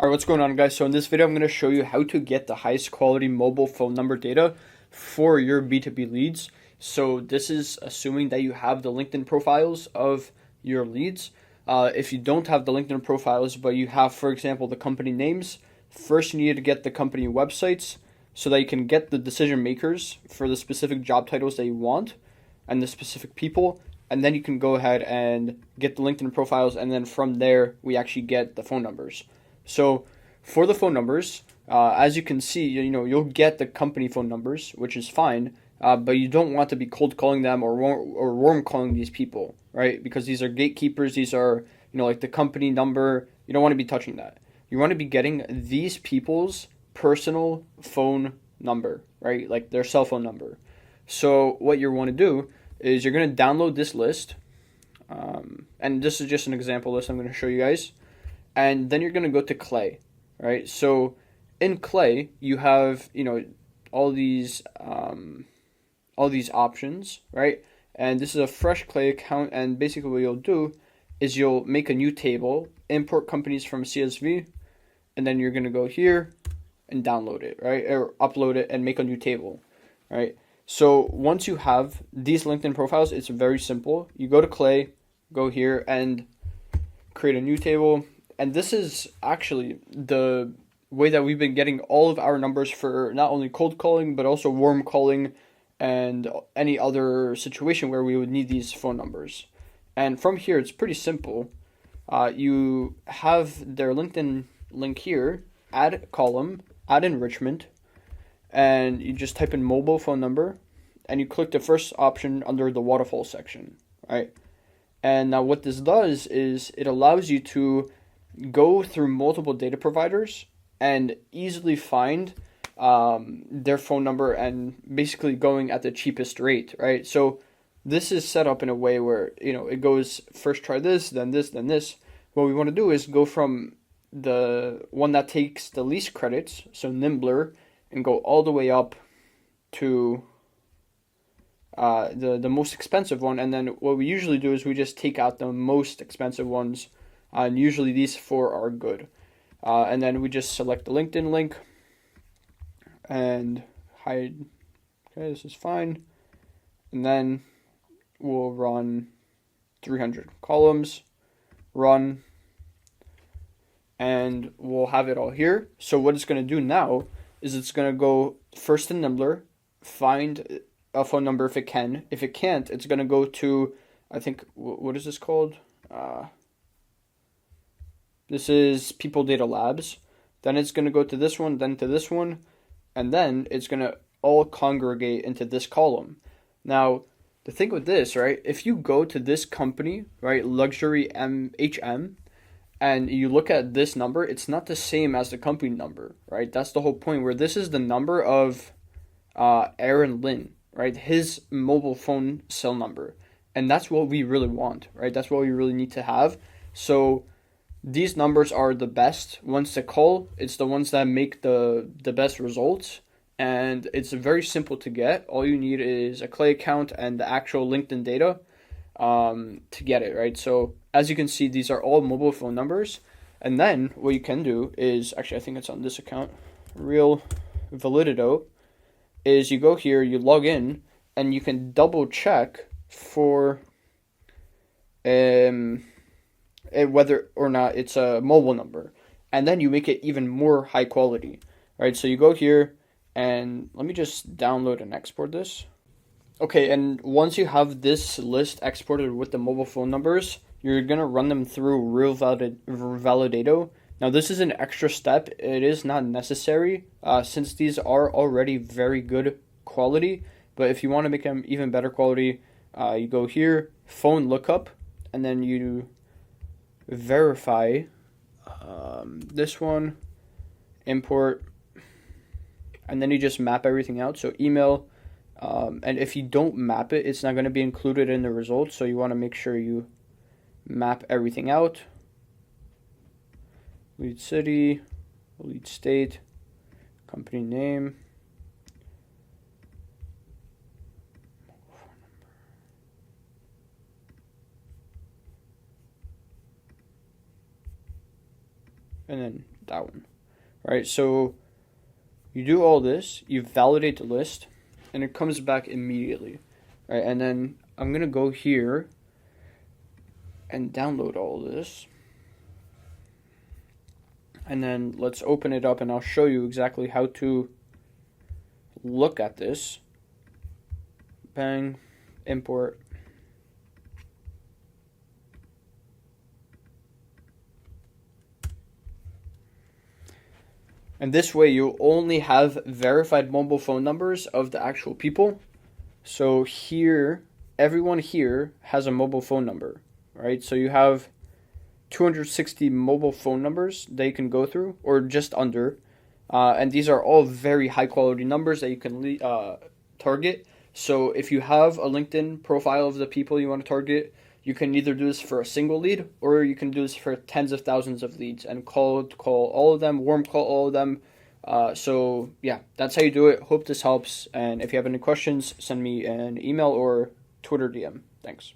Alright, what's going on, guys? So in this video, I'm going to show you how to get the highest quality mobile phone number data for your B2B leads. So this is assuming that you have the LinkedIn profiles of your leads. If you don't have the LinkedIn profiles, but you have, for example, the company names, first you need to get the company websites so that you can get the decision makers for the specific job titles that you want and the specific people. And then you can go ahead and get the LinkedIn profiles, and then from there, we actually get the phone numbers. So for the phone numbers, as you can see, you'll get the company phone numbers, which is fine, but you don't want to be cold calling them or warm calling these people, right? Because these are gatekeepers. These are, like the company number. You don't want to be touching that. You want to be getting these people's personal phone number, right? Like their cell phone number. So what you want to do is you're going to download this list. And this is just an example list I'm going to show you guys. And then you're going to go to Clay, right? So in Clay, you have, all these options, right? And this is a fresh Clay account. And basically what you'll do is you'll make a new table, import companies from CSV, and then you're going to go here and download it, right? Or upload it and make a new table, right? So once you have these LinkedIn profiles, it's very simple. You go to Clay, go here and create a new table. And this is actually the way that we've been getting all of our numbers for not only cold calling, but also warm calling and any other situation where we would need these phone numbers. And from here, it's pretty simple. You have their LinkedIn link here, add column, add enrichment, and you just type in mobile phone number, and you click the first option under the waterfall section, right? And now what this does is it allows you to go through multiple data providers and easily find their phone number and basically going at the cheapest rate, right? So this is set up in a way where, it goes first try this, then this, then this. What we want to do is go from the one that takes the least credits, so Nimbler, and go all the way up to the most expensive one. And then what we usually do is we just take out the most expensive ones. And usually these four are good. And then we just select the LinkedIn link and hide. Okay, this is fine. And then we'll run 300 columns, run, and we'll have it all here. So what it's going to do now is it's going to go first in Nimbler, find a phone number if it can. If it can't, it's going to go to, I think, what is this called? This is People Data Labs. Then it's going to go to this one, then to this one, and then it's going to all congregate into this column. Now, the thing with this, right, if you go to this company, right, Luxury MHM, and you look at this number, it's not the same as the company number, right? That's the whole point, where this is the number of Aaron Lynn, right? His mobile phone cell number. And that's what we really want, right? That's what we really need to have. So these numbers are the best ones to call. It's the ones that make the best results. And it's very simple to get. All you need is a Clay account and the actual LinkedIn data to get it, right? So as you can see, these are all mobile phone numbers. And then what you can do is, actually, I think it's on this account, Real Validido, is you go here, you log in, and you can double check for whether or not it's a mobile number. And then you make it even more high quality, right? So you go here, and let me just download and export this. Okay, and once you have this list exported with the mobile phone numbers, you're going to run them through Real Validato. Now, this is an extra step. It is not necessary since these are already very good quality. But if you want to make them even better quality, you go here, phone lookup, and then you verify this one, import, and then you just map everything out. So email, and if you don't map it, it's not going to be included in the results. So you want to make sure you map everything out. Lead city, lead state, company name, and then that one. Right, so you do all this, you validate the list, and it comes back immediately. Right, and then I'm going to go here and download all this. And then let's open it up and I'll show you exactly how to look at this. Bang, import. And this way you'll only have verified mobile phone numbers of the actual people. So here, everyone here has a mobile phone number, right? So you have 260 mobile phone numbers that you can go through, or just under. And these are all very high quality numbers that you can target. So if you have a LinkedIn profile of the people you want to target, you can either do this for a single lead, or you can do this for tens of thousands of leads and call all of them, warm call all of them. So yeah, that's how you do it. Hope this helps. And if you have any questions, send me an email or Twitter DM. Thanks.